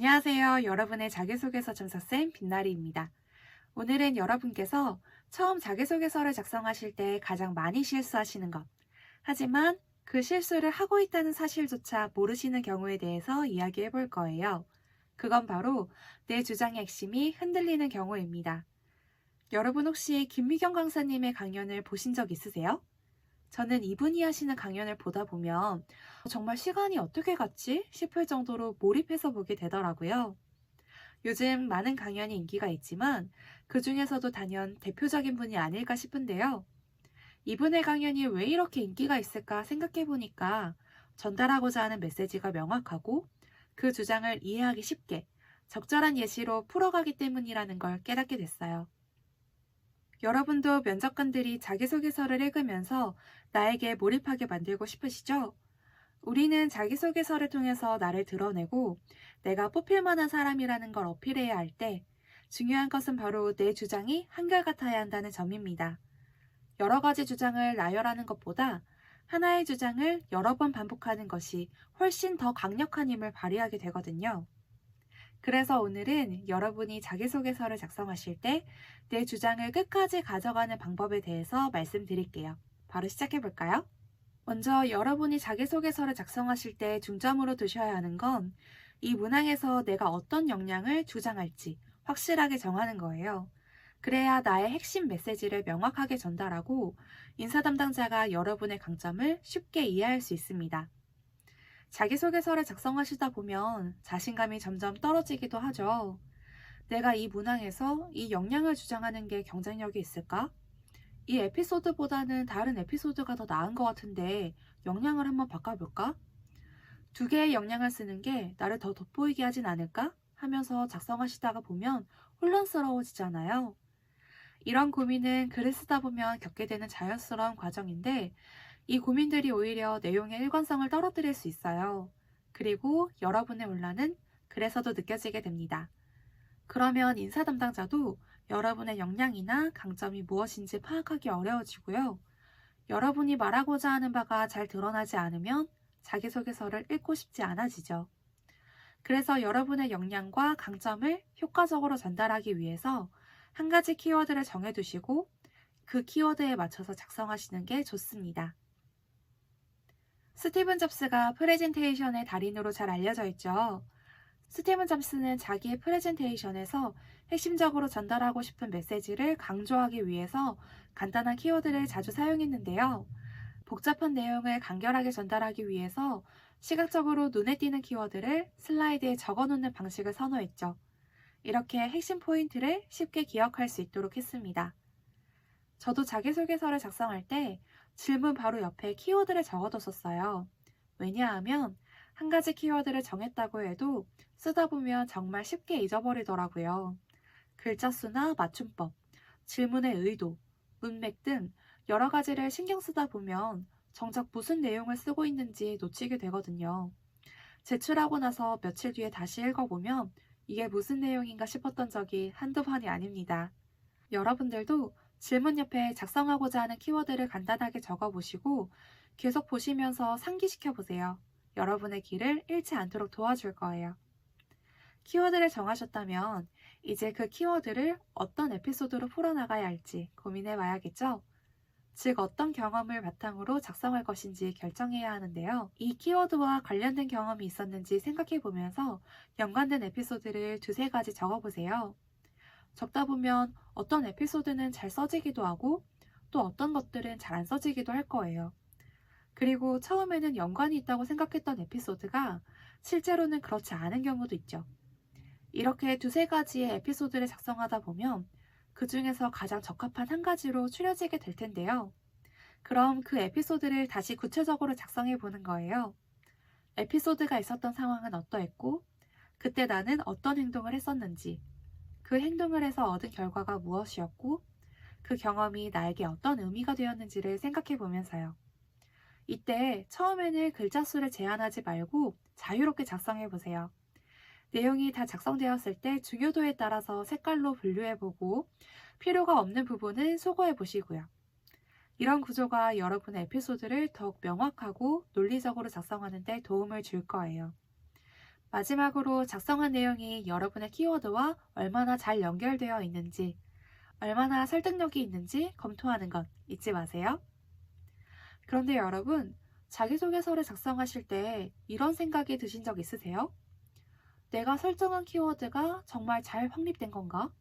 안녕하세요. 여러분의 자기소개서 첨서쌤 빛나리입니다. 오늘은 여러분께서 처음 자기소개서를 작성하실 때 가장 많이 실수하시는 것, 하지만 그 실수를 하고 있다는 사실조차 모르시는 경우에 대해서 이야기해 볼 거예요. 그건 바로 내 주장의 핵심이 흔들리는 경우입니다. 여러분 혹시 김미경 강사님의 강연을 보신 적 있으세요? 저는 이분이 하시는 강연을 보다 보면 정말 시간이 어떻게 갔지 싶을 정도로 몰입해서 보게 되더라고요. 요즘 많은 강연이 인기가 있지만 그 중에서도 단연 대표적인 분이 아닐까 싶은데요. 이분의 강연이 왜 이렇게 인기가 있을까 생각해 보니까 전달하고자 하는 메시지가 명확하고 그 주장을 이해하기 쉽게 적절한 예시로 풀어가기 때문이라는 걸 깨닫게 됐어요. 여러분도 면접관들이 자기소개서를 읽으면서 나에게 몰입하게 만들고 싶으시죠? 우리는 자기소개서를 통해서 나를 드러내고 내가 뽑힐 만한 사람이라는 걸 어필해야 할 때 중요한 것은 바로 내 주장이 한결같아야 한다는 점입니다. 여러 가지 주장을 나열하는 것보다 하나의 주장을 여러 번 반복하는 것이 훨씬 더 강력한 힘을 발휘하게 되거든요. 그래서 오늘은 여러분이 자기소개서를 작성하실 때 내 주장을 끝까지 가져가는 방법에 대해서 말씀드릴게요. 바로 시작해 볼까요? 먼저 여러분이 자기소개서를 작성하실 때 중점으로 두셔야 하는 건 이 문항에서 내가 어떤 역량을 주장할지 확실하게 정하는 거예요. 그래야 나의 핵심 메시지를 명확하게 전달하고 인사 담당자가 여러분의 강점을 쉽게 이해할 수 있습니다. 자기소개서를 작성하시다 보면 자신감이 점점 떨어지기도 하죠. 내가 이 문항에서 이 역량을 주장하는 게 경쟁력이 있을까? 이 에피소드보다는 다른 에피소드가 더 나은 것 같은데 역량을 한번 바꿔볼까? 두 개의 역량을 쓰는 게 나를 더 돋보이게 하진 않을까? 하면서 작성하시다가 보면 혼란스러워지잖아요. 이런 고민은 글을 쓰다 보면 겪게 되는 자연스러운 과정인데 이 고민들이 오히려 내용의 일관성을 떨어뜨릴 수 있어요. 그리고 여러분의 혼란은 글에서도 느껴지게 됩니다. 그러면 인사 담당자도 여러분의 역량이나 강점이 무엇인지 파악하기 어려워지고요. 여러분이 말하고자 하는 바가 잘 드러나지 않으면 자기소개서를 읽고 싶지 않아지죠. 그래서 여러분의 역량과 강점을 효과적으로 전달하기 위해서 한 가지 키워드를 정해두시고 그 키워드에 맞춰서 작성하시는 게 좋습니다. 스티븐 잡스가 프레젠테이션의 달인으로 잘 알려져 있죠. 스티븐 잡스는 자기의 프레젠테이션에서 핵심적으로 전달하고 싶은 메시지를 강조하기 위해서 간단한 키워드를 자주 사용했는데요. 복잡한 내용을 간결하게 전달하기 위해서 시각적으로 눈에 띄는 키워드를 슬라이드에 적어놓는 방식을 선호했죠. 이렇게 핵심 포인트를 쉽게 기억할 수 있도록 했습니다. 저도 자기소개서를 작성할 때 질문 바로 옆에 키워드를 적어뒀었어요. 왜냐하면 한 가지 키워드를 정했다고 해도 쓰다 보면 정말 쉽게 잊어버리더라고요. 글자 수나 맞춤법, 질문의 의도, 문맥 등 여러 가지를 신경 쓰다 보면 정작 무슨 내용을 쓰고 있는지 놓치게 되거든요. 제출하고 나서 며칠 뒤에 다시 읽어보면 이게 무슨 내용인가 싶었던 적이 한두 번이 아닙니다. 여러분들도 질문 옆에 작성하고자 하는 키워드를 간단하게 적어보시고 계속 보시면서 상기시켜 보세요. 여러분의 길을 잃지 않도록 도와줄 거예요. 키워드를 정하셨다면 이제 그 키워드를 어떤 에피소드로 풀어나가야 할지 고민해 봐야겠죠? 즉 어떤 경험을 바탕으로 작성할 것인지 결정해야 하는데요. 이 키워드와 관련된 경험이 있었는지 생각해 보면서 연관된 에피소드를 두세 가지 적어보세요. 적다 보면 어떤 에피소드는 잘 써지기도 하고 또 어떤 것들은 잘 안 써지기도 할 거예요. 그리고 처음에는 연관이 있다고 생각했던 에피소드가 실제로는 그렇지 않은 경우도 있죠. 이렇게 두세 가지의 에피소드를 작성하다 보면 그 중에서 가장 적합한 한 가지로 추려지게 될 텐데요. 그럼 그 에피소드를 다시 구체적으로 작성해 보는 거예요. 에피소드가 있었던 상황은 어떠했고, 그때 나는 어떤 행동을 했었는지, 그 행동을 해서 얻은 결과가 무엇이었고, 그 경험이 나에게 어떤 의미가 되었는지를 생각해 보면서요. 이때 처음에는 글자 수를 제한하지 말고 자유롭게 작성해 보세요. 내용이 다 작성되었을 때 중요도에 따라서 색깔로 분류해 보고 필요가 없는 부분은 소거해 보시고요. 이런 구조가 여러분의 에피소드를 더욱 명확하고 논리적으로 작성하는 데 도움을 줄 거예요. 마지막으로 작성한 내용이 여러분의 키워드와 얼마나 잘 연결되어 있는지, 얼마나 설득력이 있는지 검토하는 것 잊지 마세요. 그런데 여러분, 자기소개서를 작성하실 때 이런 생각이 드신 적 있으세요? 내가 설정한 키워드가 정말 잘 확립된 건가?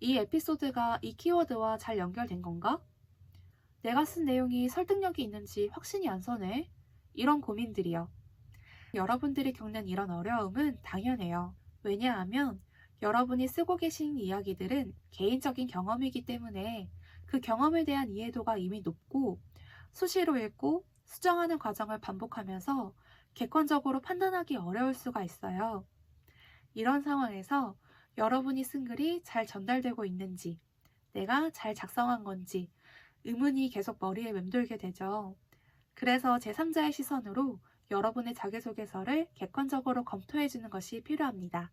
이 에피소드가 이 키워드와 잘 연결된 건가? 내가 쓴 내용이 설득력이 있는지 확신이 안 서네. 이런 고민들이요. 여러분들이 겪는 이런 어려움은 당연해요. 왜냐하면 여러분이 쓰고 계신 이야기들은 개인적인 경험이기 때문에 그 경험에 대한 이해도가 이미 높고 수시로 읽고 수정하는 과정을 반복하면서 객관적으로 판단하기 어려울 수가 있어요. 이런 상황에서 여러분이 쓴 글이 잘 전달되고 있는지, 내가 잘 작성한 건지 의문이 계속 머리에 맴돌게 되죠. 그래서 제3자의 시선으로 여러분의 자기소개서를 객관적으로 검토해주는 것이 필요합니다.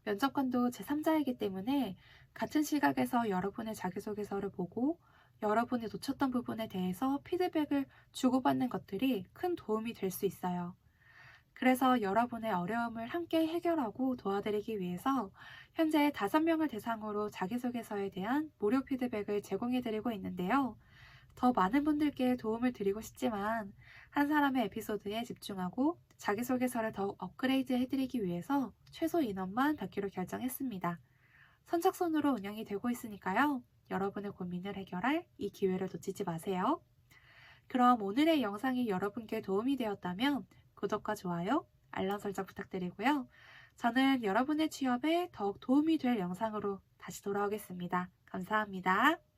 면접관도 제3자이기 때문에 같은 시각에서 여러분의 자기소개서를 보고 여러분이 놓쳤던 부분에 대해서 피드백을 주고받는 것들이 큰 도움이 될 수 있어요. 그래서 여러분의 어려움을 함께 해결하고 도와드리기 위해서 현재 5명을 대상으로 자기소개서에 대한 무료 피드백을 제공해드리고 있는데요. 더 많은 분들께 도움을 드리고 싶지만 한 사람의 에피소드에 집중하고 자기소개서를 더욱 업그레이드 해드리기 위해서 최소 인원만 받기로 결정했습니다. 선착순으로 운영이 되고 있으니까요. 여러분의 고민을 해결할 이 기회를 놓치지 마세요. 그럼 오늘의 영상이 여러분께 도움이 되었다면 구독과 좋아요, 알람 설정 부탁드리고요. 저는 여러분의 취업에 더욱 도움이 될 영상으로 다시 돌아오겠습니다. 감사합니다.